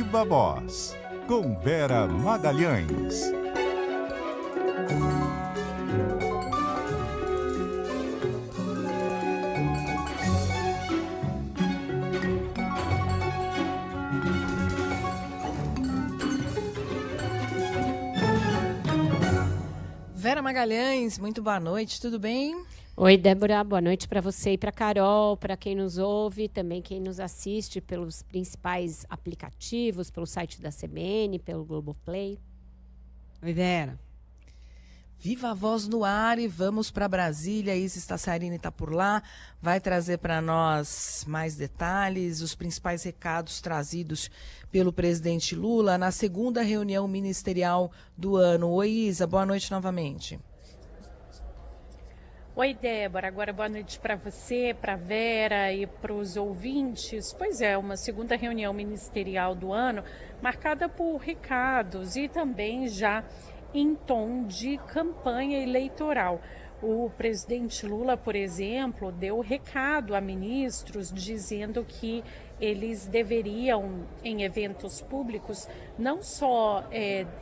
Viva Voz, com Vera Magalhães. Vera Magalhães, muito boa noite, tudo bem? Oi, Débora, boa noite para você e para Carol, para quem nos ouve, também quem nos assiste pelos principais aplicativos, pelo site da CBN, pelo Globoplay. Oi, Vera. Viva a Voz no ar e vamos para Brasília. Isis Tassarini está por lá, vai trazer para nós mais detalhes, os principais recados trazidos pelo presidente Lula na segunda reunião ministerial do ano. Oi, Isa, boa noite novamente. Oi, Débora. Agora boa noite para você, para Vera e para os ouvintes. Pois é, uma segunda reunião ministerial do ano marcada por recados e também já em tom de campanha eleitoral. O presidente Lula, por exemplo, deu recado a ministros dizendo que eles deveriam, em eventos públicos, não só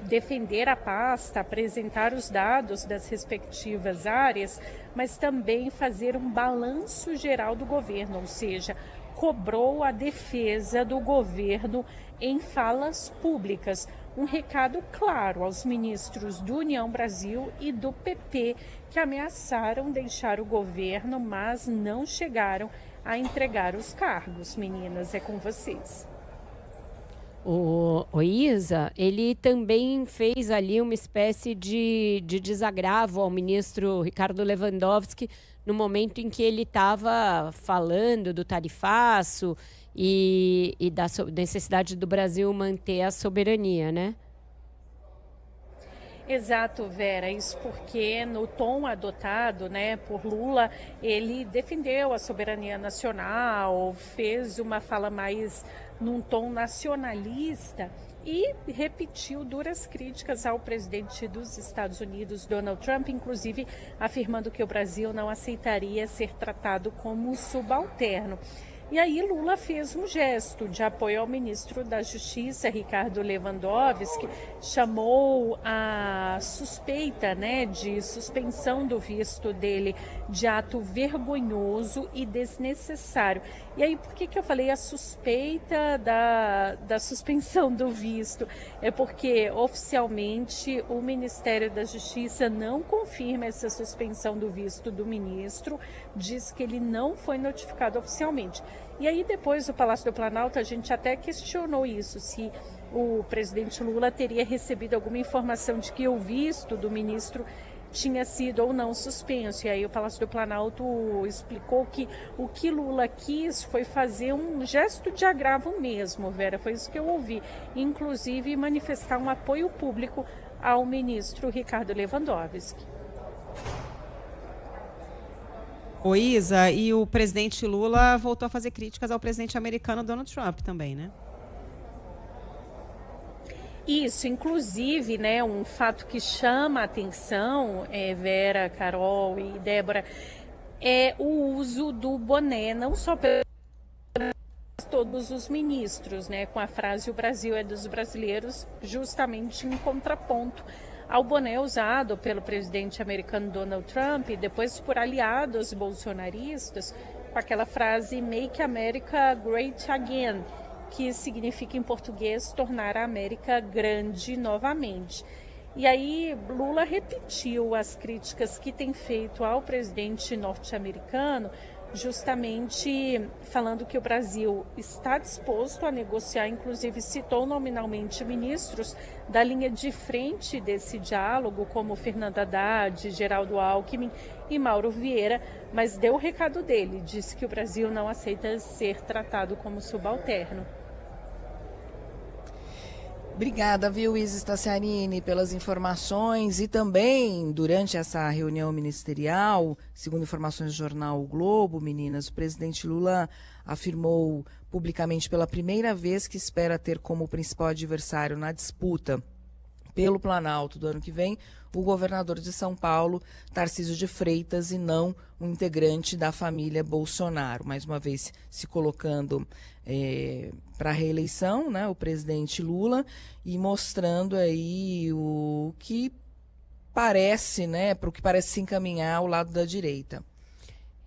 defender a pasta, apresentar os dados das respectivas áreas, mas também fazer um balanço geral do governo, ou seja, cobrou a defesa do governo em falas públicas. Um recado claro aos ministros do União Brasil e do PP, que ameaçaram deixar o governo, mas não chegaram a entregar os cargos. Meninas, é com vocês. O Isa, ele também fez ali uma espécie de desagravo ao ministro Ricardo Lewandowski no momento em que ele estava falando do tarifaço e da necessidade do Brasil manter a soberania, né? Exato, Vera, isso porque no tom adotado, né, por Lula, ele defendeu a soberania nacional, fez uma fala mais num tom nacionalista e repetiu duras críticas ao presidente dos Estados Unidos, Donald Trump, inclusive afirmando que o Brasil não aceitaria ser tratado como subalterno. E aí Lula fez um gesto de apoio ao ministro da Justiça, Ricardo Lewandowski, chamou a suspeita, né, de suspensão do visto dele de ato vergonhoso e desnecessário. E aí, por que eu falei a suspeita da suspensão do visto? É porque, oficialmente, o Ministério da Justiça não confirma essa suspensão do visto do ministro, diz que ele não foi notificado oficialmente. E aí, depois do Palácio do Planalto, a gente até questionou isso, se o presidente Lula teria recebido alguma informação de que o visto do ministro tinha sido ou não suspenso. E aí o Palácio do Planalto explicou que o que Lula quis foi fazer um gesto de agravo mesmo, Vera, foi isso que eu ouvi, inclusive manifestar um apoio público ao ministro Ricardo Lewandowski. Ô, Isa, e o presidente Lula voltou a fazer críticas ao presidente americano Donald Trump também, né? Isso, inclusive, né, um fato que chama a atenção, Vera, Carol e Débora, é o uso do boné, não só pelos todos os ministros, né, com a frase "o Brasil é dos brasileiros", justamente em contraponto ao boné usado pelo presidente americano Donald Trump e depois por aliados bolsonaristas, com aquela frase "Make America Great Again", que significa em português tornar a América grande novamente. E aí Lula repetiu as críticas que tem feito ao presidente norte-americano, justamente falando que o Brasil está disposto a negociar, inclusive citou nominalmente ministros da linha de frente desse diálogo, como Fernando Haddad, Geraldo Alckmin e Mauro Vieira, mas deu o recado dele, disse que o Brasil não aceita ser tratado como subalterno. Obrigada, viu, Isis Tassarini, pelas informações e também, durante essa reunião ministerial, segundo informações do jornal O Globo, meninas, o presidente Lula afirmou publicamente pela primeira vez que espera ter como principal adversário na disputa pelo Planalto do ano que vem o governador de São Paulo, Tarcísio de Freitas, e não um integrante da família Bolsonaro. Mais uma vez se colocando para a reeleição, né, o presidente Lula, e mostrando aí o que parece, né, para o que parece se encaminhar ao lado da direita.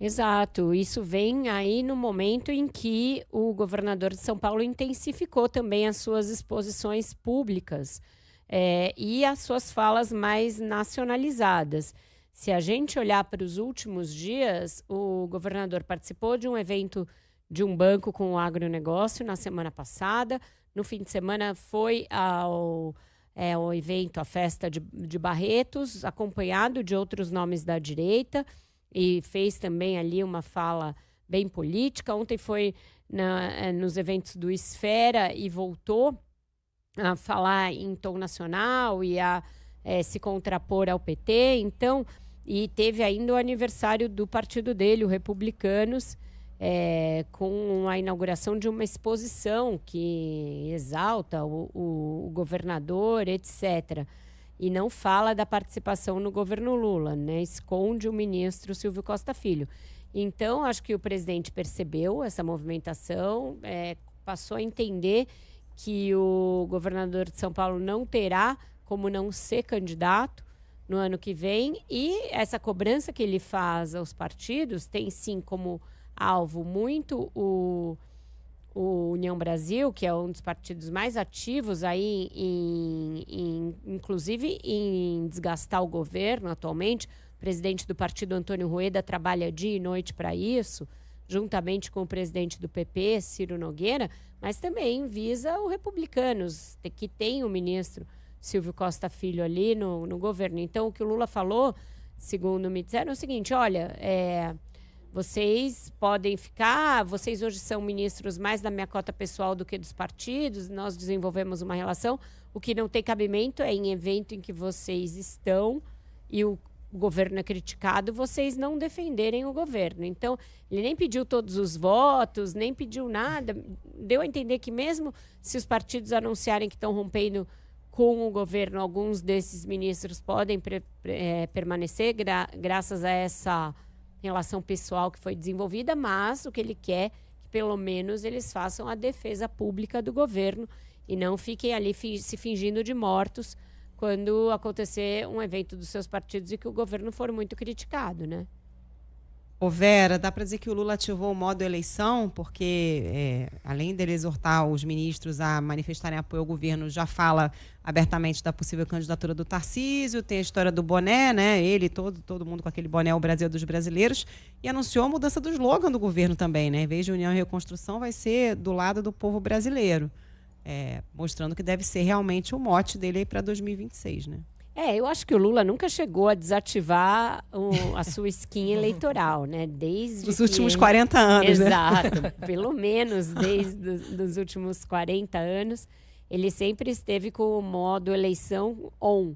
Exato, isso vem aí no momento em que o governador de São Paulo intensificou também as suas exposições públicas e as suas falas mais nacionalizadas. Se a gente olhar para os últimos dias, o governador participou de um evento de um banco com o agronegócio na semana passada. No fim de semana foi ao evento, a festa de Barretos, acompanhado de outros nomes da direita, e fez também ali uma fala bem política. Ontem foi nos eventos do Esfera e voltou a falar em tom nacional e a se contrapor ao PT. Então, e teve ainda o aniversário do partido dele, o Republicanos, com a inauguração de uma exposição que exalta o governador, etc., e não fala da participação no governo Lula, né? Esconde o ministro Silvio Costa Filho. Então, acho que o presidente percebeu essa movimentação, passou a entender que o governador de São Paulo não terá como não ser candidato no ano que vem, e essa cobrança que ele faz aos partidos tem, sim, como alvo muito o União Brasil, que é um dos partidos mais ativos aí, inclusive em desgastar o governo atualmente. O presidente do partido, Antônio Rueda, trabalha dia e noite para isso, juntamente com o presidente do PP, Ciro Nogueira, mas também visa o Republicanos, que tem o ministro Silvio Costa Filho ali no governo. Então, o que o Lula falou, segundo me disseram, é o seguinte: olha, vocês podem ficar, vocês hoje são ministros mais da minha cota pessoal do que dos partidos, nós desenvolvemos uma relação. O que não tem cabimento é em evento em que vocês estão e o governo é criticado, vocês não defenderem o governo. Então, ele nem pediu todos os votos, nem pediu nada. Deu a entender que mesmo se os partidos anunciarem que estão rompendo com o governo, alguns desses ministros podem permanecer graças a essa relação pessoal que foi desenvolvida, mas o que ele quer é que pelo menos eles façam a defesa pública do governo e não fiquem ali se fingindo de mortos quando acontecer um evento dos seus partidos e que o governo for muito criticado, né? Ô Vera, dá para dizer que o Lula ativou o modo eleição, porque além dele exortar os ministros a manifestarem apoio ao governo, já fala abertamente da possível candidatura do Tarcísio, tem a história do boné, né? Ele, todo mundo com aquele boné, o Brasil dos brasileiros, e anunciou a mudança do slogan do governo também, né? Em vez de União e Reconstrução, vai ser do lado do povo brasileiro, mostrando que deve ser realmente o mote dele aí para 2026, né? Eu acho que o Lula nunca chegou a desativar a sua skin eleitoral, né? Desde os últimos 40 anos, Exato, né? Pelo menos desde os últimos 40 anos, ele sempre esteve com o modo eleição on.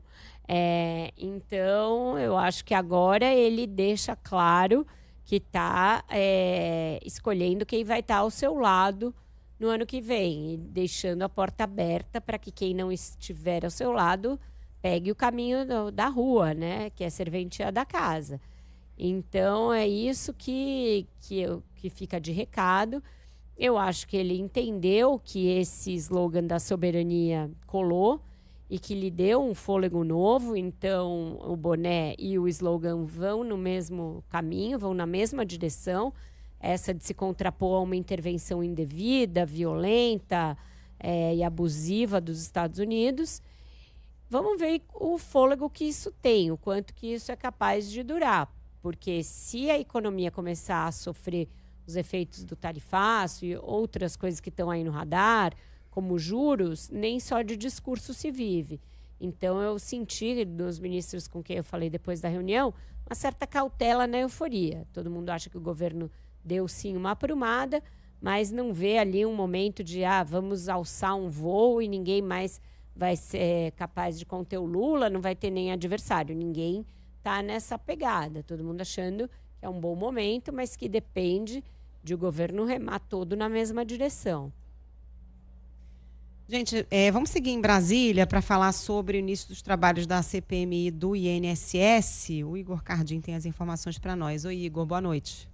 Então, eu acho que agora ele deixa claro que está escolhendo quem vai estar ao seu lado no ano que vem, e deixando a porta aberta para que quem não estiver ao seu lado pegue o caminho da rua, né? Que é serventia da casa. Então, é isso que fica de recado. Eu acho que ele entendeu que esse slogan da soberania colou e que lhe deu um fôlego novo. Então, o boné e o slogan vão no mesmo caminho, vão na mesma direção. Essa de se contrapor a uma intervenção indevida, violenta e abusiva dos Estados Unidos. Vamos ver o fôlego que isso tem, o quanto que isso é capaz de durar. Porque se a economia começar a sofrer os efeitos do tarifaço e outras coisas que estão aí no radar, como juros, nem só de discurso se vive. Então, eu senti dos ministros com quem eu falei depois da reunião uma certa cautela na euforia. Todo mundo acha que o governo deu, sim, uma aprumada, mas não vê ali um momento de vamos alçar um voo e ninguém mais vai ser capaz de conter o Lula, não vai ter nem adversário. Ninguém está nessa pegada. Todo mundo achando que é um bom momento, mas que depende de o governo remar todo na mesma direção. Gente, vamos seguir em Brasília para falar sobre o início dos trabalhos da CPMI do INSS. O Igor Cardim tem as informações para nós. Oi, Igor, boa noite.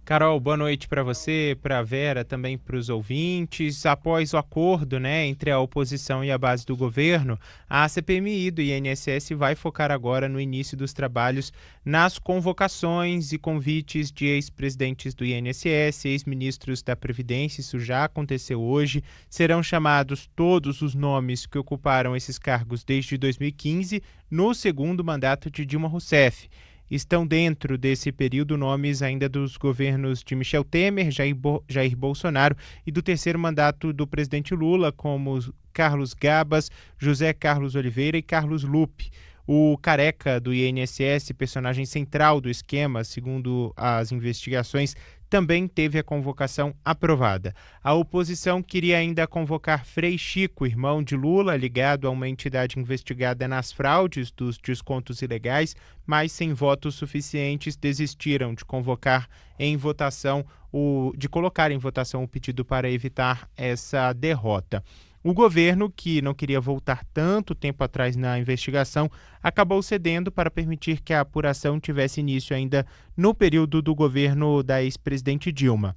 Carol, boa noite para você, para a Vera, também para os ouvintes. Após o acordo, entre a oposição e a base do governo, a CPMI do INSS vai focar agora no início dos trabalhos nas convocações e convites de ex-presidentes do INSS, ex-ministros da Previdência. Isso já aconteceu hoje. Serão chamados todos os nomes que ocuparam esses cargos desde 2015, no segundo mandato de Dilma Rousseff. Estão dentro desse período nomes ainda dos governos de Michel Temer, Jair Bolsonaro e do terceiro mandato do presidente Lula, como Carlos Gabas, José Carlos Oliveira e Carlos Lupe. O careca do INSS, personagem central do esquema, segundo as investigações, também teve a convocação aprovada. A oposição queria ainda convocar Frei Chico, irmão de Lula, ligado a uma entidade investigada nas fraudes dos descontos ilegais, mas sem votos suficientes desistiram de colocar em votação o pedido para evitar essa derrota. O governo, que não queria voltar tanto tempo atrás na investigação, acabou cedendo para permitir que a apuração tivesse início ainda no período do governo da ex-presidente Dilma.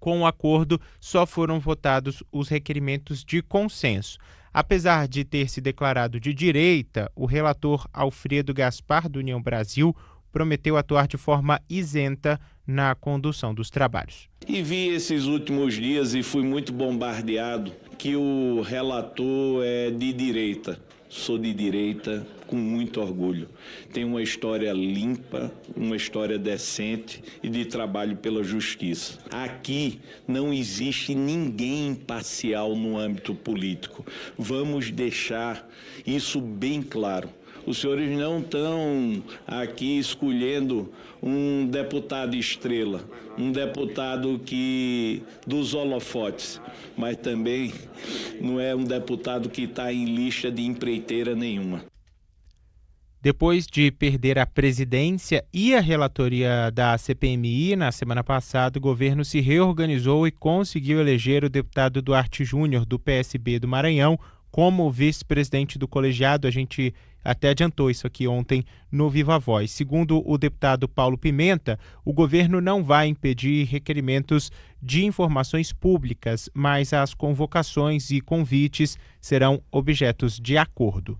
Com o acordo, só foram votados os requerimentos de consenso. Apesar de ter se declarado de direita, o relator Alfredo Gaspar, do União Brasil, prometeu atuar de forma isenta na condução dos trabalhos. E vi esses últimos dias e fui muito bombardeado que o relator é de direita. Sou de direita com muito orgulho. Tenho uma história limpa, uma história decente e de trabalho pela justiça. Aqui não existe ninguém imparcial no âmbito político. Vamos deixar isso bem claro. Os senhores não estão aqui escolhendo um deputado estrela, um deputado dos holofotes, mas também não é um deputado que está em lista de empreiteira nenhuma. Depois de perder a presidência e a relatoria da CPMI na semana passada, o governo se reorganizou e conseguiu eleger o deputado Duarte Júnior, do PSB do Maranhão, como vice-presidente do colegiado. A gente até adiantou isso aqui ontem no Viva Voz. Segundo o deputado Paulo Pimenta, o governo não vai impedir requerimentos de informações públicas, mas as convocações e convites serão objetos de acordo.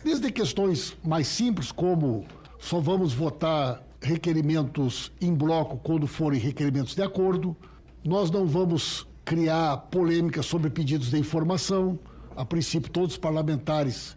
Desde questões mais simples, como só vamos votar requerimentos em bloco quando forem requerimentos de acordo, nós não vamos criar polêmica sobre pedidos de informação. A princípio, todos os parlamentares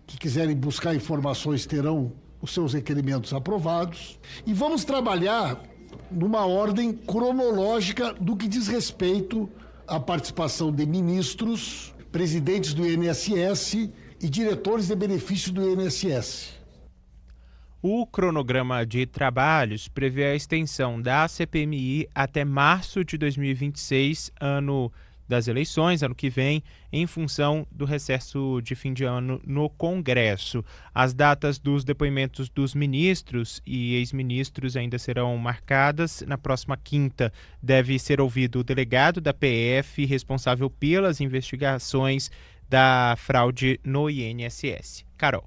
que quiserem buscar informações terão os seus requerimentos aprovados. E vamos trabalhar numa ordem cronológica do que diz respeito à participação de ministros, presidentes do INSS e diretores de benefício do INSS. O cronograma de trabalhos prevê a extensão da CPMI até março de 2026, ano das eleições, ano que vem, em função do recesso de fim de ano no Congresso. As datas dos depoimentos dos ministros e ex-ministros ainda serão marcadas. Na próxima quinta deve ser ouvido o delegado da PF responsável pelas investigações da fraude no INSS. Carol.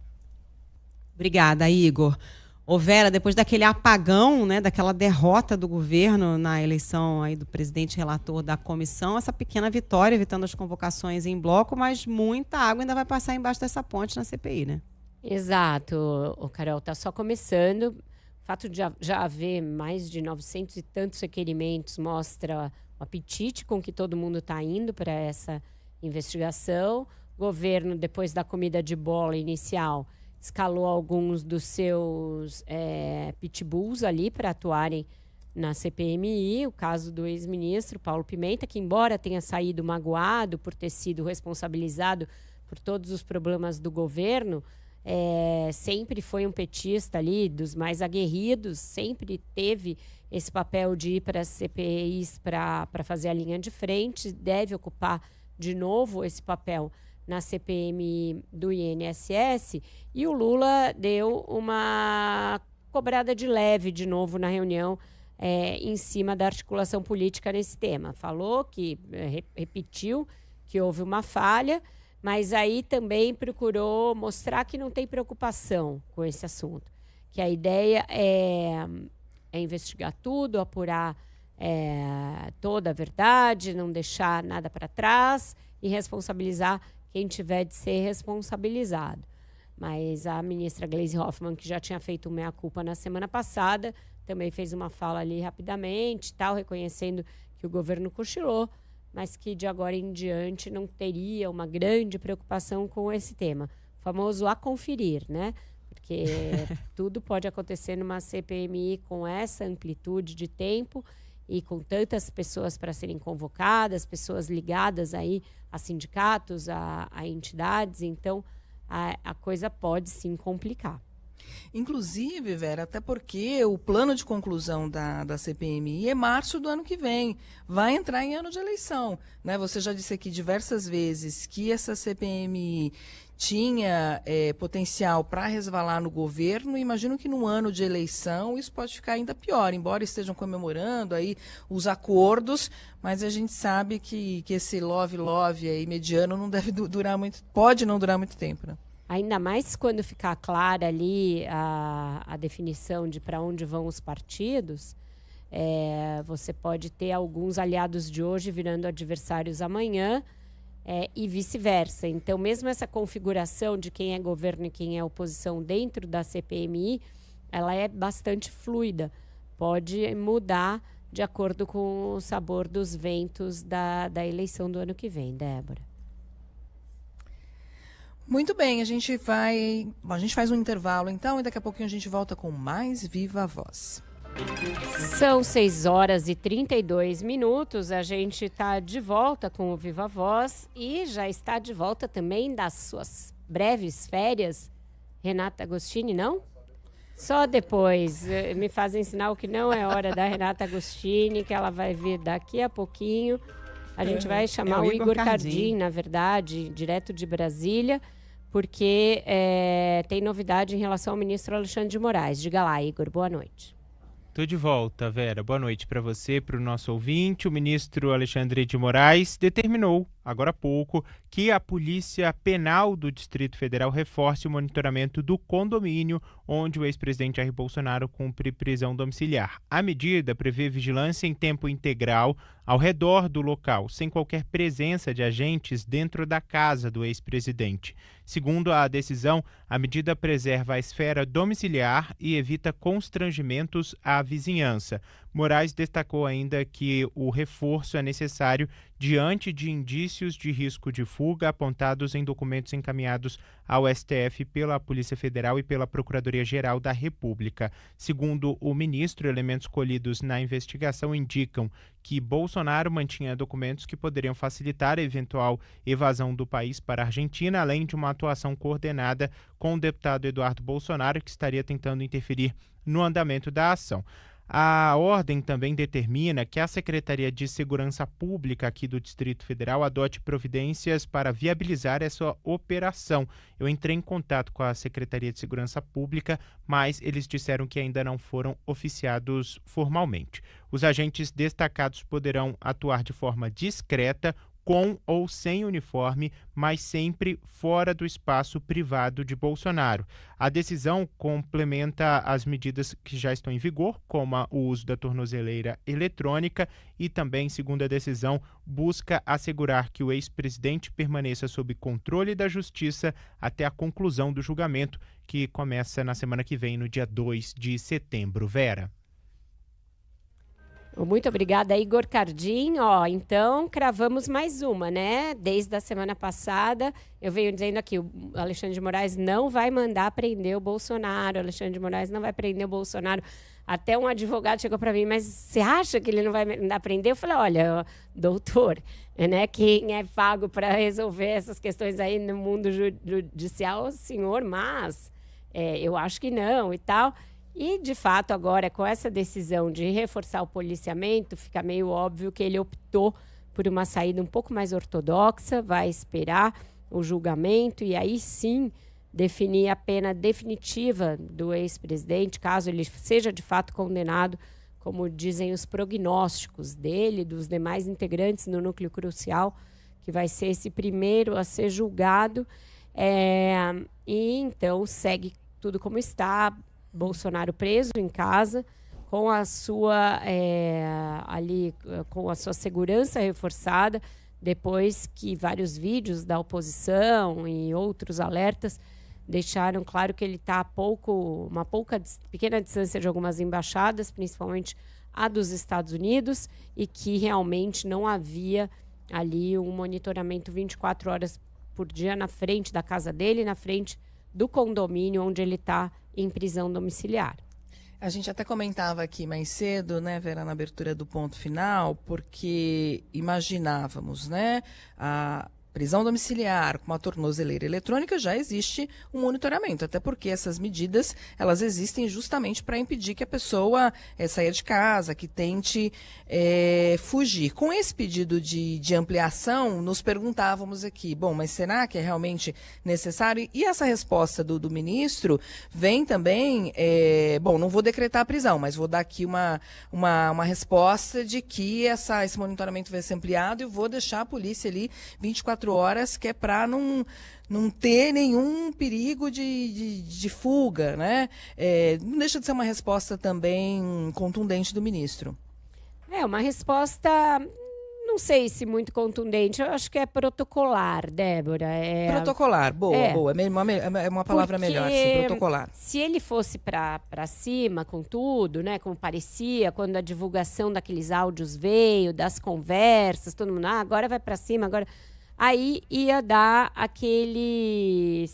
Obrigada, Igor. Ô Vera, depois daquele apagão, daquela derrota do governo na eleição aí do presidente relator da comissão, essa pequena vitória, evitando as convocações em bloco, mas muita água ainda vai passar embaixo dessa ponte na CPI, né? Exato, o Carol, está só começando. O fato de já haver mais de 900 e tantos requerimentos mostra o apetite com que todo mundo está indo para essa investigação. O governo, depois da comida de bola inicial, escalou alguns dos seus pitbulls ali para atuarem na CPMI. O caso do ex-ministro Paulo Pimenta, que embora tenha saído magoado por ter sido responsabilizado por todos os problemas do governo, sempre foi um petista ali, dos mais aguerridos, sempre teve esse papel de ir para as CPIs para fazer a linha de frente, deve ocupar de novo esse papel na CPMI do INSS, e o Lula deu uma cobrada de leve de novo na reunião em cima da articulação política nesse tema. Falou que, repetiu que houve uma falha, mas aí também procurou mostrar que não tem preocupação com esse assunto, que a ideia é investigar tudo, apurar toda a verdade, não deixar nada para trás e responsabilizar quem tiver de ser responsabilizado. Mas a ministra Gleisi Hoffmann, que já tinha feito meia-culpa na semana passada, também fez uma fala ali rapidamente, tal, reconhecendo que o governo cochilou, mas que de agora em diante não teria uma grande preocupação com esse tema. O famoso a conferir, né? Porque tudo pode acontecer numa CPMI com essa amplitude de tempo e com tantas pessoas para serem convocadas, pessoas ligadas aí a sindicatos, a entidades, então a coisa pode sim complicar. Inclusive, Vera, até porque o plano de conclusão da CPMI é março do ano que vem. Vai entrar em ano de eleição, né? Você já disse aqui diversas vezes que essa CPMI tinha potencial para resvalar no governo. Imagino que no ano de eleição isso pode ficar ainda pior, embora estejam comemorando aí os acordos, mas a gente sabe que esse love aí mediano não deve durar muito, pode não durar muito tempo, né? Ainda mais quando ficar clara ali a definição de para onde vão os partidos, você pode ter alguns aliados de hoje virando adversários amanhã e vice-versa. Então, mesmo essa configuração de quem é governo e quem é oposição dentro da CPMI, ela é bastante fluida. Pode mudar de acordo com o sabor dos ventos da eleição do ano que vem, Débora. Muito bem, a gente faz um intervalo então e daqui a pouquinho a gente volta com mais Viva Voz. São 6h32, a gente está de volta com o Viva Voz e já está de volta também das suas breves férias, Renata Agostini, não? Só depois, me fazem sinal que não é hora da Renata Agostini, que ela vai vir daqui a pouquinho. A gente vai chamar o Igor Cardim, na verdade, direto de Brasília, porque tem novidade em relação ao ministro Alexandre de Moraes. Diga lá, Igor, boa noite. Estou de volta, Vera. Boa noite para você, para o nosso ouvinte. O ministro Alexandre de Moraes determinou, agora há pouco, que a Polícia Penal do Distrito Federal reforce o monitoramento do condomínio onde o ex-presidente Jair Bolsonaro cumpre prisão domiciliar. A medida prevê vigilância em tempo integral ao redor do local, sem qualquer presença de agentes dentro da casa do ex-presidente. Segundo a decisão, a medida preserva a esfera domiciliar e evita constrangimentos à vizinhança. Moraes destacou ainda que o reforço é necessário diante de indícios de risco de fuga apontados em documentos encaminhados ao STF pela Polícia Federal e pela Procuradoria-Geral da República. Segundo o ministro, elementos colhidos na investigação indicam que Bolsonaro mantinha documentos que poderiam facilitar a eventual evasão do país para a Argentina, além de uma atuação coordenada com o deputado Eduardo Bolsonaro, que estaria tentando interferir no andamento da ação. A ordem também determina que a Secretaria de Segurança Pública aqui do Distrito Federal adote providências para viabilizar essa operação. Eu entrei em contato com a Secretaria de Segurança Pública, mas eles disseram que ainda não foram oficiados formalmente. Os agentes destacados poderão atuar de forma discreta, com ou sem uniforme, mas sempre fora do espaço privado de Bolsonaro. A decisão complementa as medidas que já estão em vigor, como o uso da tornozeleira eletrônica e também, segundo a decisão, busca assegurar que o ex-presidente permaneça sob controle da justiça até a conclusão do julgamento, que começa na semana que vem, no dia 2 de setembro. Vera. Muito obrigada, Igor Cardim. Então, cravamos mais uma, né? Desde a semana passada, eu venho dizendo aqui, o Alexandre de Moraes não vai mandar prender o Bolsonaro, o Alexandre de Moraes não vai prender o Bolsonaro. Até um advogado chegou para mim, mas você acha que ele não vai mandar prender? Eu falei, olha, doutor, né, quem é pago para resolver essas questões aí no mundo judicial é o senhor, mas eu acho que não e tal. E, de fato, agora, com essa decisão de reforçar o policiamento, fica meio óbvio que ele optou por uma saída um pouco mais ortodoxa, vai esperar o julgamento e aí sim definir a pena definitiva do ex-presidente, caso ele seja de fato condenado, como dizem os prognósticos dele, dos demais integrantes no núcleo crucial que vai ser esse primeiro a ser julgado. E então segue tudo como está, Bolsonaro preso em casa, com a sua com a sua segurança reforçada, depois que vários vídeos da oposição e outros alertas deixaram claro que ele está a pequena distância de algumas embaixadas, principalmente a dos Estados Unidos, e que realmente não havia ali um monitoramento 24 horas por dia na frente da casa dele, na frente do condomínio onde ele está em prisão domiciliar. A gente até comentava aqui mais cedo, né, Vera, na abertura do ponto final, porque imaginávamos, né, a prisão domiciliar com uma tornozeleira eletrônica, já existe um monitoramento, até porque essas medidas, elas existem justamente para impedir que a pessoa saia de casa, que tente fugir. Com esse pedido de ampliação, nos perguntávamos aqui, bom, mas será que é realmente necessário? E essa resposta do ministro vem também, bom, não vou decretar a prisão, mas vou dar aqui uma resposta de que esse monitoramento vai ser ampliado e vou deixar a polícia ali 24 horas, que é para não ter nenhum perigo de fuga, né? Não deixa de ser uma resposta também contundente do ministro. Uma resposta, não sei se muito contundente, eu acho que é protocolar, Débora. Protocolar, boa. É uma palavra melhor, sim, protocolar. Se ele fosse para cima com tudo, né, como parecia, quando a divulgação daqueles áudios veio, das conversas, todo mundo, agora vai para cima, agora... Aí ia dar aquele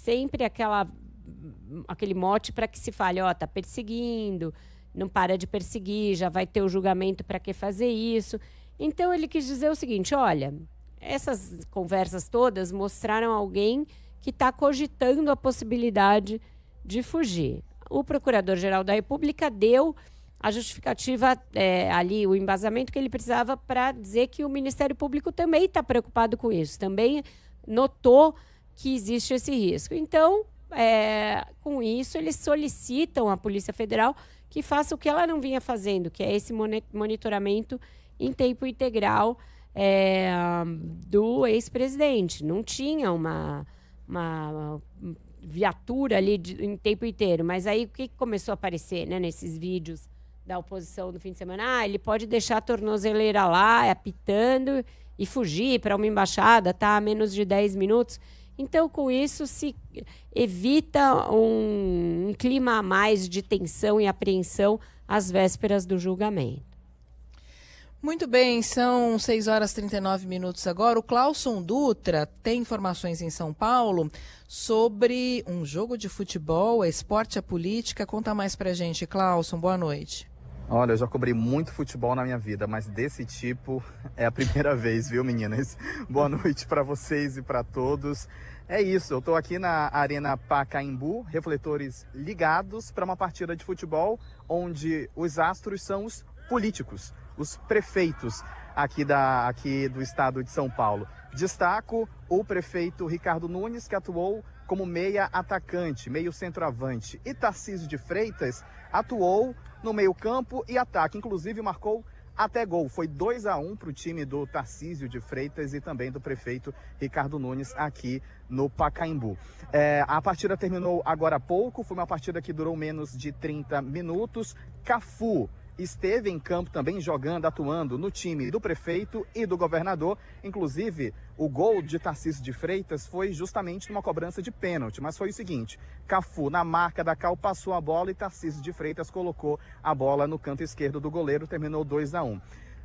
mote para que se fale, tá perseguindo, não para de perseguir, já vai ter o julgamento, para que fazer isso? Então ele quis dizer o seguinte, olha, essas conversas todas mostraram alguém que está cogitando a possibilidade de fugir. O Procurador-Geral da República deu a justificativa, ali, o embasamento que ele precisava para dizer que o Ministério Público também está preocupado com isso, também notou que existe esse risco. Então, com isso, eles solicitam à Polícia Federal que faça o que ela não vinha fazendo, que é esse monitoramento em tempo integral do ex-presidente. Não tinha uma viatura ali em tempo inteiro, mas aí o que começou a aparecer, né, nesses vídeos da oposição no fim de semana? Ele pode deixar a tornozeleira lá, apitando, e fugir para uma embaixada, a menos de 10 minutos. Então, com isso, se evita um clima a mais de tensão e apreensão às vésperas do julgamento. Muito bem, são 6h39 agora. O Clauson Dutra tem informações em São Paulo sobre um jogo de futebol, esporte, a política. Conta mais pra gente, Clauson. Boa noite. Olha, eu já cobri muito futebol na minha vida, mas desse tipo é a primeira vez, viu, meninas? Boa noite para vocês e para todos. É isso, eu estou aqui na Arena Pacaembu, refletores ligados para uma partida de futebol onde os astros são os políticos, os prefeitos aqui do estado de São Paulo. Destaco o prefeito Ricardo Nunes, que atuou como meia atacante, meio centroavante, e Tarcísio de Freitas atuou no meio-campo e ataque, inclusive marcou até gol. Foi 2-1 para o time do Tarcísio de Freitas e também do prefeito Ricardo Nunes aqui no Pacaembu. A partida terminou agora há pouco, foi uma partida que durou menos de 30 minutos. Cafu esteve em campo também jogando, atuando no time do prefeito e do governador. Inclusive, o gol de Tarcísio de Freitas foi justamente numa cobrança de pênalti, mas foi o seguinte: Cafu, na marca da Cal, passou a bola e Tarcísio de Freitas colocou a bola no canto esquerdo do goleiro, terminou 2-1.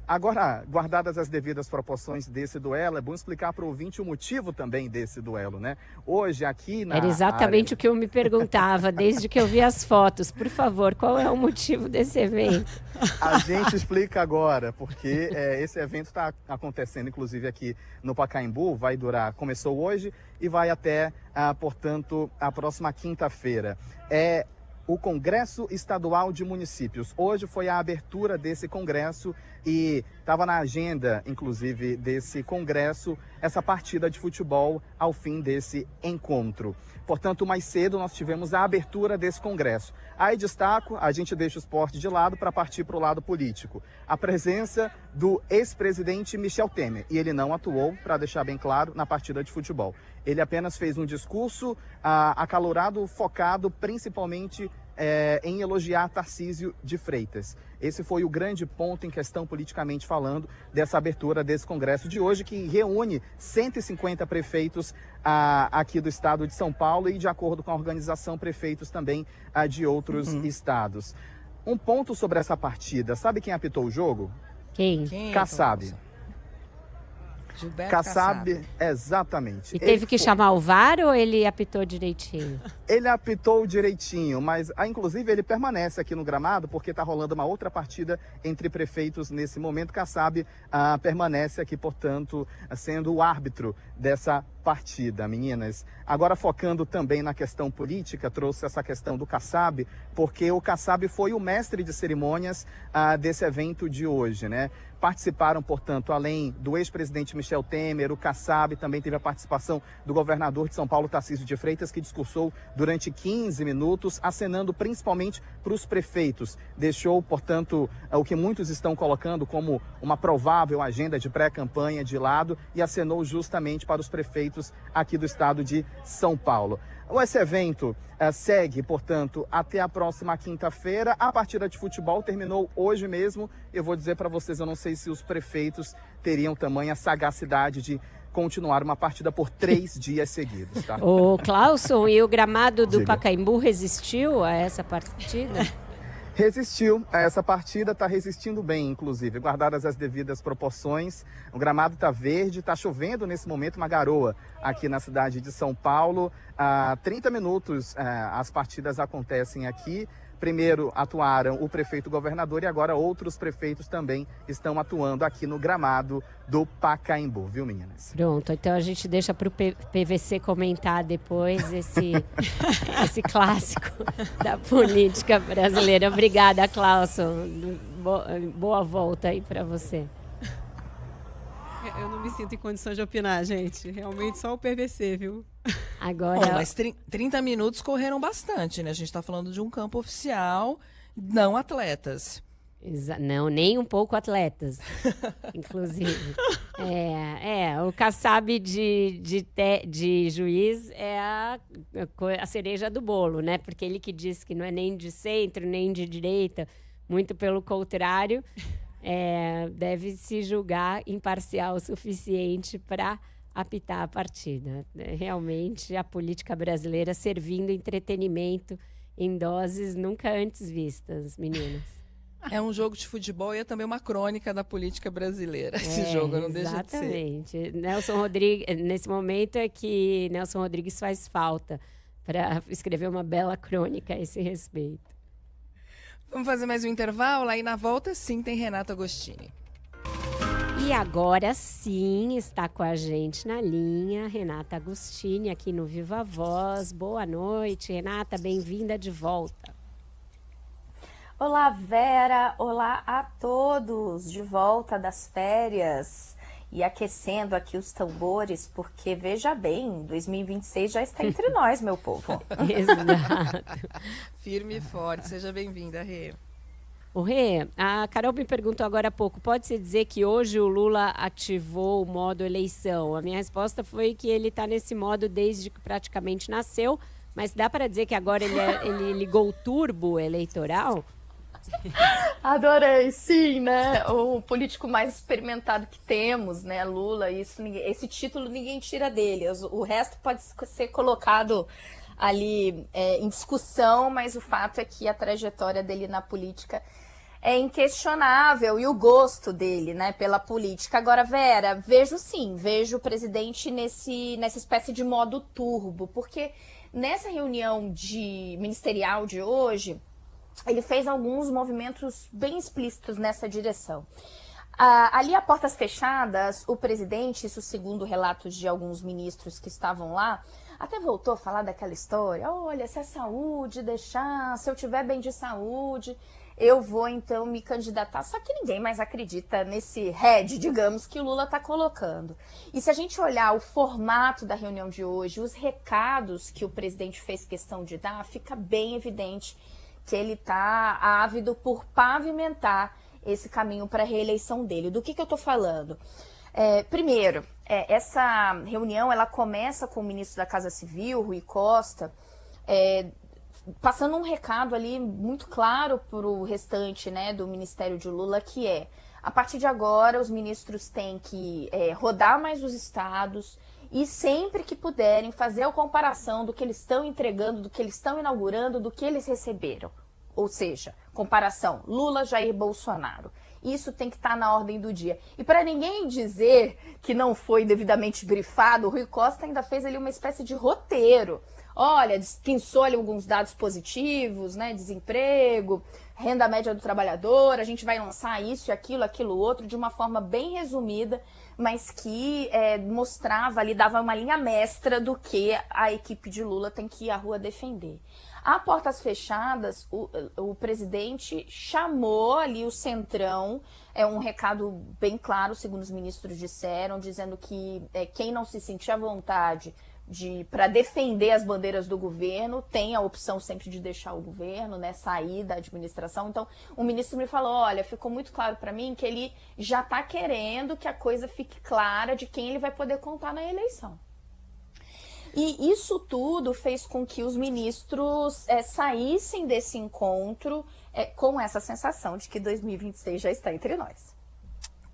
Agora, guardadas as devidas proporções desse duelo, é bom explicar para o ouvinte o motivo também desse duelo, né? Hoje, aqui na Era exatamente o que eu me perguntava, desde que eu vi as fotos. Por favor, qual é o motivo desse evento? A gente explica agora, porque esse evento está acontecendo, inclusive, aqui no Pacaembu, começou hoje e vai até, portanto, a próxima quinta-feira. O Congresso Estadual de Municípios. Hoje foi a abertura desse congresso e estava na agenda, inclusive, desse congresso, essa partida de futebol ao fim desse encontro. Portanto, mais cedo nós tivemos a abertura desse congresso. Aí destaco, a gente deixa o esporte de lado para partir para o lado político. A presença do ex-presidente Michel Temer. E ele não atuou, para deixar bem claro, na partida de futebol. Ele apenas fez um discurso acalorado, focado principalmente em elogiar Tarcísio de Freitas. Esse foi o grande ponto em questão, politicamente falando, dessa abertura desse congresso de hoje, que reúne 150 prefeitos aqui do estado de São Paulo e, de acordo com a organização, prefeitos também de outros estados. Um ponto sobre essa partida, sabe quem apitou o jogo? Quem? Kassab. Gilberto Kassab, exatamente. E teve que chamar o VAR ou ele apitou direitinho? Ele apitou direitinho, mas inclusive ele permanece aqui no gramado porque está rolando uma outra partida entre prefeitos nesse momento. Kassab permanece aqui, portanto, sendo o árbitro dessa partida, meninas. Agora, focando também na questão política, trouxe essa questão do Kassab, porque o Kassab foi o mestre de cerimônias desse evento de hoje, né? Participaram, portanto, além do ex-presidente Michel Temer, o Kassab, também teve a participação do governador de São Paulo, Tarcísio de Freitas, que discursou durante 15 minutos, acenando principalmente para os prefeitos. Deixou, portanto, o que muitos estão colocando como uma provável agenda de pré-campanha de lado e acenou justamente para os prefeitos aqui do estado de São Paulo. Esse evento segue, portanto, até a próxima quinta-feira. A partida de futebol terminou hoje mesmo. Eu vou dizer para vocês, eu não sei se os prefeitos teriam tamanha sagacidade de continuar uma partida por 3 dias seguidos, tá? Ô, Clauson, e o gramado do Pacaembu resistiu a essa partida? Resistiu a essa partida, está resistindo bem, inclusive, guardadas as devidas proporções. O gramado está verde, está chovendo nesse momento, uma garoa aqui na cidade de São Paulo. Há 30 minutos as partidas acontecem aqui. Primeiro atuaram o prefeito e o governador e agora outros prefeitos também estão atuando aqui no gramado do Pacaembu, viu, meninas? Pronto, então a gente deixa para o PVC comentar depois esse clássico da política brasileira. Obrigada, Clauson. Boa volta aí para você. Eu não me sinto em condições de opinar, gente. Realmente só o PVC, viu? Agora... Bom, mas 30 minutos correram bastante, né? A gente está falando de um campo oficial, não atletas. Não, nem um pouco atletas, inclusive. O Kassab de juiz é a cereja do bolo, né? Porque ele que disse que não é nem de centro, nem de direita, muito pelo contrário, deve se julgar imparcial o suficiente para apitar a partida. Realmente, a política brasileira servindo entretenimento em doses nunca antes vistas, meninas. É um jogo de futebol e é também uma crônica da política brasileira. Esse jogo não deixa de ser. Exatamente. Nelson Rodrigues, nesse momento é que Nelson Rodrigues faz falta para escrever uma bela crônica a esse respeito. Vamos fazer mais um intervalo, aí na volta sim tem Renato Agostini. E agora sim está com a gente na linha Renata Agostini aqui no Viva Voz. Boa noite, Renata, bem-vinda de volta. Olá, Vera, olá a todos, de volta das férias e aquecendo aqui os tambores, porque veja bem, 2026 já está entre nós, meu povo. Exato. Firme e forte, seja bem-vinda, Rê. O Rê, a Carol me perguntou agora há pouco, pode-se dizer que hoje o Lula ativou o modo eleição? A minha resposta foi que ele está nesse modo desde que praticamente nasceu, mas dá para dizer que agora ele ligou o turbo eleitoral? Adorei, sim, né? O político mais experimentado que temos, né? Lula, esse título ninguém tira dele. O resto pode ser colocado ali em discussão, mas o fato é que a trajetória dele na política é inquestionável e o gosto dele, né, pela política. Agora, Vera, vejo o presidente nessa espécie de modo turbo, porque nessa reunião ministerial de hoje, ele fez alguns movimentos bem explícitos nessa direção. Ali a portas fechadas, o presidente, isso segundo relatos de alguns ministros que estavam lá, até voltou a falar daquela história, olha, se a saúde deixar, se eu tiver bem de saúde, eu vou então me candidatar. Só que ninguém mais acredita nesse head, digamos, que o Lula está colocando. E se a gente olhar o formato da reunião de hoje, os recados que o presidente fez questão de dar, fica bem evidente que ele está ávido por pavimentar esse caminho para a reeleição dele. Do que eu estou falando? Primeiro, essa reunião ela começa com o ministro da Casa Civil, Rui Costa, passando um recado ali muito claro para o restante, né, do Ministério de Lula, que a partir de agora os ministros têm que rodar mais os estados e sempre que puderem fazer a comparação do que eles estão entregando, do que eles estão inaugurando, do que eles receberam. Ou seja, comparação Lula, Jair, Bolsonaro. Isso tem que estar na ordem do dia. E para ninguém dizer que não foi devidamente brifado, o Rui Costa ainda fez ali uma espécie de roteiro. Olha, pensou ali alguns dados positivos, né? Desemprego, renda média do trabalhador, a gente vai lançar isso, aquilo outro, de uma forma bem resumida, mas que mostrava ali, dava uma linha mestra do que a equipe de Lula tem que ir à rua defender. A portas fechadas, o presidente chamou ali o Centrão, um recado bem claro, segundo os ministros disseram, dizendo que quem não se sentir à vontade para defender as bandeiras do governo tem a opção sempre de deixar o governo, né, sair da administração. Então, o ministro me falou, olha, ficou muito claro para mim que ele já está querendo que a coisa fique clara de quem ele vai poder contar na eleição. E isso tudo fez com que os ministros saíssem desse encontro com essa sensação de que 2026 já está entre nós.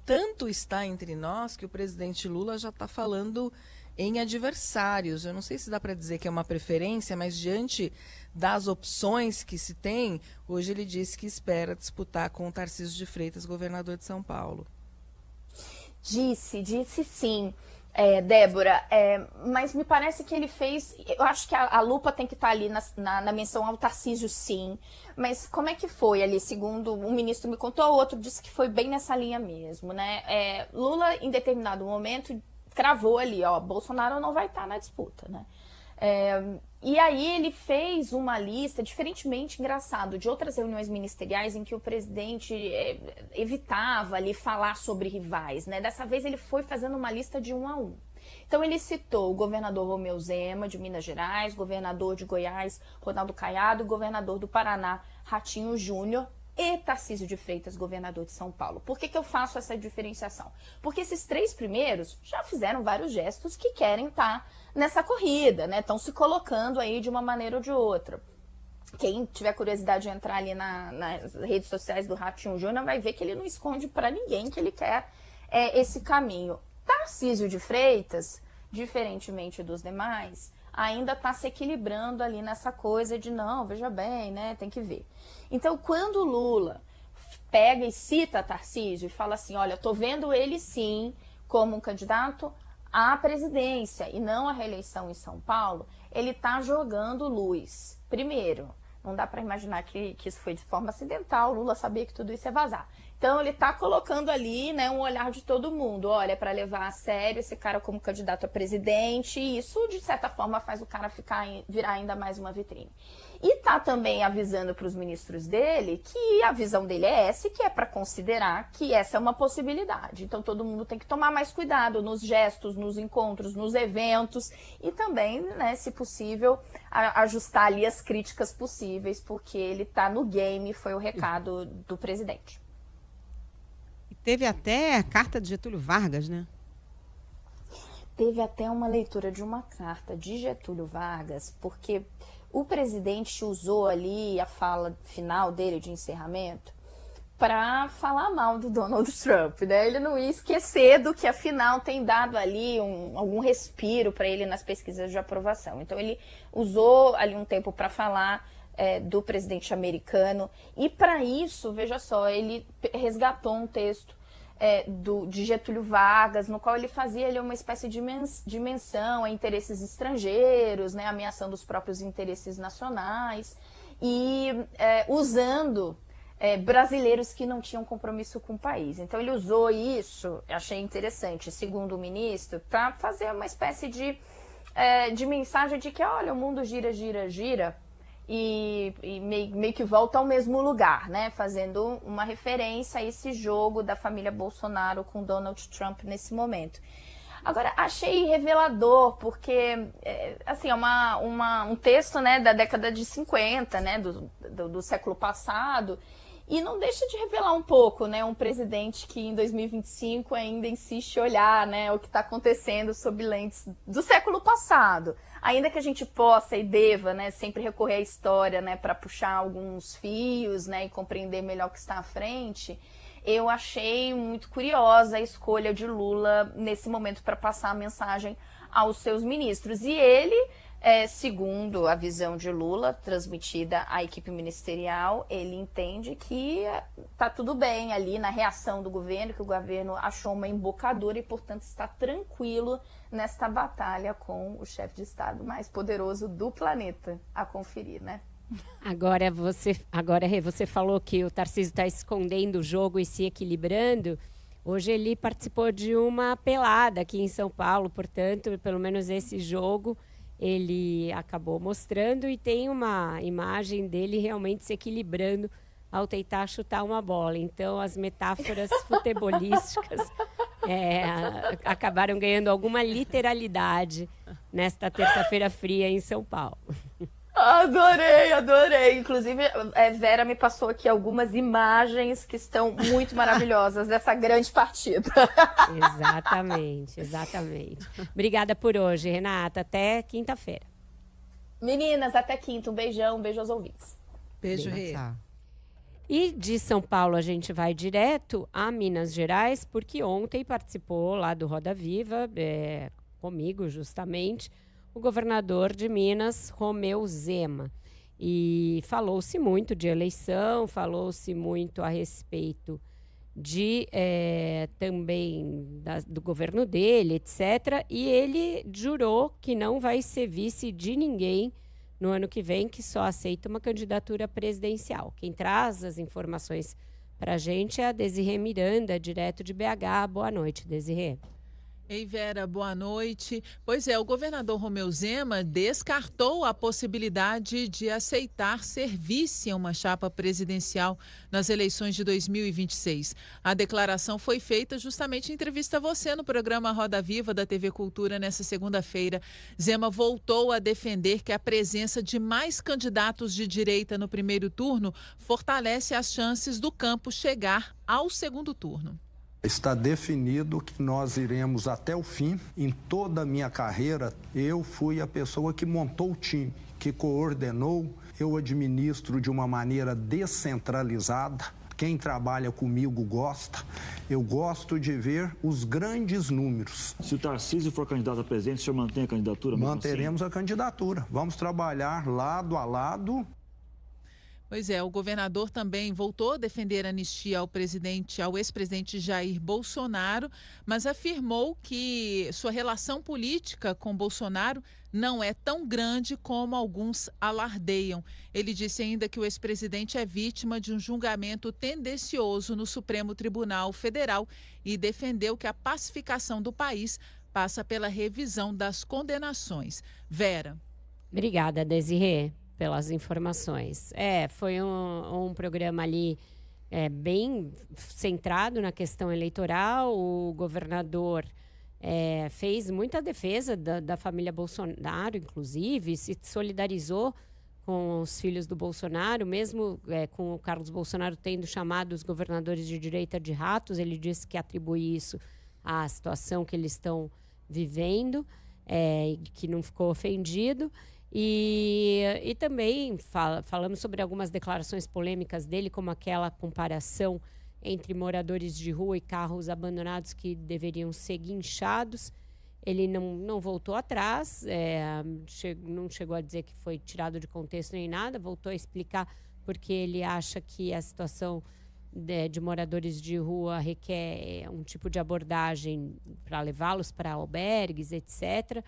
Tanto está entre nós que o presidente Lula já está falando em adversários. Eu não sei se dá para dizer que é uma preferência, mas diante das opções que se tem, hoje ele disse que espera disputar com o Tarcísio de Freitas, governador de São Paulo. Disse sim. Débora, mas me parece que ele fez, eu acho que a lupa tem que estar ali na menção ao Tarcísio, sim, mas como é que foi ali, segundo um ministro me contou, o outro disse que foi bem nessa linha mesmo, né? Lula, em determinado momento, cravou ali, Bolsonaro não vai estar na disputa, né? E aí ele fez uma lista, diferentemente, engraçado, de outras reuniões ministeriais em que o presidente evitava ali falar sobre rivais, né? Dessa vez ele foi fazendo uma lista de 1 a 1. Então ele citou o governador Romeu Zema, de Minas Gerais, governador de Goiás, Ronaldo Caiado, governador do Paraná, Ratinho Júnior, e Tarcísio de Freitas, governador de São Paulo. Por que eu faço essa diferenciação? Porque esses 3 primeiros já fizeram vários gestos que querem estar nessa corrida, né? Estão se colocando aí de uma maneira ou de outra. Quem tiver curiosidade de entrar ali nas redes sociais do Ratinho Júnior vai ver que ele não esconde para ninguém que ele quer esse caminho. Tarcísio de Freitas, diferentemente dos demais, ainda está se equilibrando ali nessa coisa de não, veja bem, né? Tem que ver. Então, quando o Lula pega e cita Tarcísio e fala assim, olha, tô vendo ele sim como um candidato à presidência e não à reeleição em São Paulo, ele tá jogando luz. Primeiro, não dá para imaginar que isso foi de forma acidental, o Lula sabia que tudo isso ia vazar. Então, ele está colocando ali, né, um olhar de todo mundo. Olha, para levar a sério esse cara como candidato a presidente, e isso, de certa forma, faz o cara virar ainda mais uma vitrine. E está também avisando para os ministros dele que a visão dele é essa e que é para considerar que essa é uma possibilidade. Então, todo mundo tem que tomar mais cuidado nos gestos, nos encontros, nos eventos e também, né, se possível, ajustar ali as críticas possíveis, porque ele está no game, foi o recado do presidente. Teve até a carta de Getúlio Vargas, né? Teve até uma leitura de uma carta de Getúlio Vargas, porque o presidente usou ali a fala final dele de encerramento para falar mal do Donald Trump, né? Ele não ia esquecer do que, afinal, tem dado ali algum respiro para ele nas pesquisas de aprovação. Então, ele usou ali um tempo para falar do presidente americano. E para isso, veja só, ele resgatou um texto de Getúlio Vargas, no qual ele fazia ali uma espécie de menção a interesses estrangeiros, né, ameaçando os próprios interesses nacionais e usando brasileiros que não tinham compromisso com o país. Então ele usou isso, achei interessante, segundo o ministro, para fazer uma espécie de mensagem de que, olha, o mundo gira, gira, gira, e meio que volta ao mesmo lugar, né? Fazendo uma referência a esse jogo da família Bolsonaro com Donald Trump nesse momento. Agora, achei revelador, porque assim, é um texto, né, da década de 50, né, do século passado, e não deixa de revelar um pouco, né, um presidente que em 2025 ainda insiste em olhar, né, o que está acontecendo sob lentes do século passado. Ainda que a gente possa e deva, né, sempre recorrer à história, né, para puxar alguns fios, né, e compreender melhor o que está à frente, eu achei muito curiosa a escolha de Lula nesse momento para passar a mensagem aos seus ministros. E ele, segundo a visão de Lula, transmitida à equipe ministerial, ele entende que está tudo bem ali na reação do governo, que o governo achou uma embocadura e, portanto, está tranquilo nesta batalha com o chefe de Estado mais poderoso do planeta. A conferir, né? Agora, Rê, você falou que o Tarcísio está escondendo o jogo e se equilibrando. Hoje ele participou de uma pelada aqui em São Paulo, portanto, pelo menos esse jogo ele acabou mostrando, e tem uma imagem dele realmente se equilibrando ao tentar chutar uma bola. Então, as metáforas futebolísticas acabaram ganhando alguma literalidade nesta terça-feira fria em São Paulo. Adorei. Inclusive, Vera me passou aqui algumas imagens que estão muito maravilhosas dessa grande partida. Exatamente. Obrigada por hoje, Renata. Até quinta-feira. Meninas, até quinta. Um beijão, um beijo aos ouvintes. Beijo, Rê. E de São Paulo a gente vai direto a Minas Gerais, porque ontem participou lá do Roda Viva, comigo justamente, o governador de Minas, Romeu Zema. E falou-se muito de eleição, falou-se muito a respeito de também do governo dele, etc. E ele jurou que não vai ser vice de ninguém no ano que vem, que só aceita uma candidatura presidencial. Quem traz as informações para a gente é a Desirê Miranda, direto de BH. Boa noite, Desirê. Ei, Vera, boa noite. Pois é, o governador Romeu Zema descartou a possibilidade de aceitar ser vice em uma chapa presidencial nas eleições de 2026. A declaração foi feita justamente em entrevista a você no programa Roda Viva da TV Cultura nessa segunda-feira. Zema voltou a defender que a presença de mais candidatos de direita no primeiro turno fortalece as chances do campo chegar ao segundo turno. Está definido que nós iremos até o fim. Em toda a minha carreira, eu fui a pessoa que montou o time, que coordenou. Eu administro de uma maneira descentralizada. Quem trabalha comigo gosta. Eu gosto de ver os grandes números. Se o Tarcísio for candidato a presidente, o senhor mantém a candidatura? Manteremos a candidatura. Vamos trabalhar lado a lado. Pois é, o governador também voltou a defender a anistia ao ex-presidente Jair Bolsonaro, mas afirmou que sua relação política com Bolsonaro não é tão grande como alguns alardeiam. Ele disse ainda que o ex-presidente é vítima de um julgamento tendencioso no Supremo Tribunal Federal e defendeu que a pacificação do país passa pela revisão das condenações. Vera. Obrigada, Desirê, pelas informações. Foi um programa ali bem centrado na questão eleitoral. O governador fez muita defesa da família Bolsonaro, inclusive, se solidarizou com os filhos do Bolsonaro, mesmo com o Carlos Bolsonaro tendo chamado os governadores de direita de ratos. Ele disse que atribui isso à situação que eles estão vivendo, que não ficou ofendido. E também falamos sobre algumas declarações polêmicas dele, como aquela comparação entre moradores de rua e carros abandonados que deveriam ser guinchados. Ele não voltou atrás, não chegou a dizer que foi tirado de contexto nem nada, voltou a explicar porque ele acha que a situação de moradores de rua requer um tipo de abordagem para levá-los para albergues, etc.,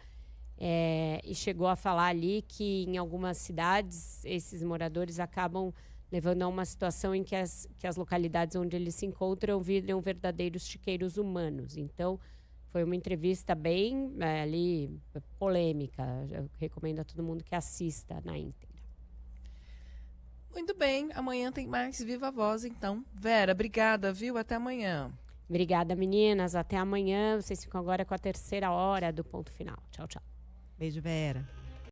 e chegou a falar ali que em algumas cidades esses moradores acabam levando a uma situação em que as localidades onde eles se encontram viram verdadeiros chiqueiros humanos. Então, foi uma entrevista bem ali polêmica. Eu recomendo a todo mundo que assista na íntegra. Muito bem, amanhã tem mais Viva Voz, então. Vera, obrigada, viu? Até amanhã. Obrigada, meninas. Até amanhã. Vocês ficam agora com a terceira hora do Ponto Final. Tchau, tchau. Beijo, Vera.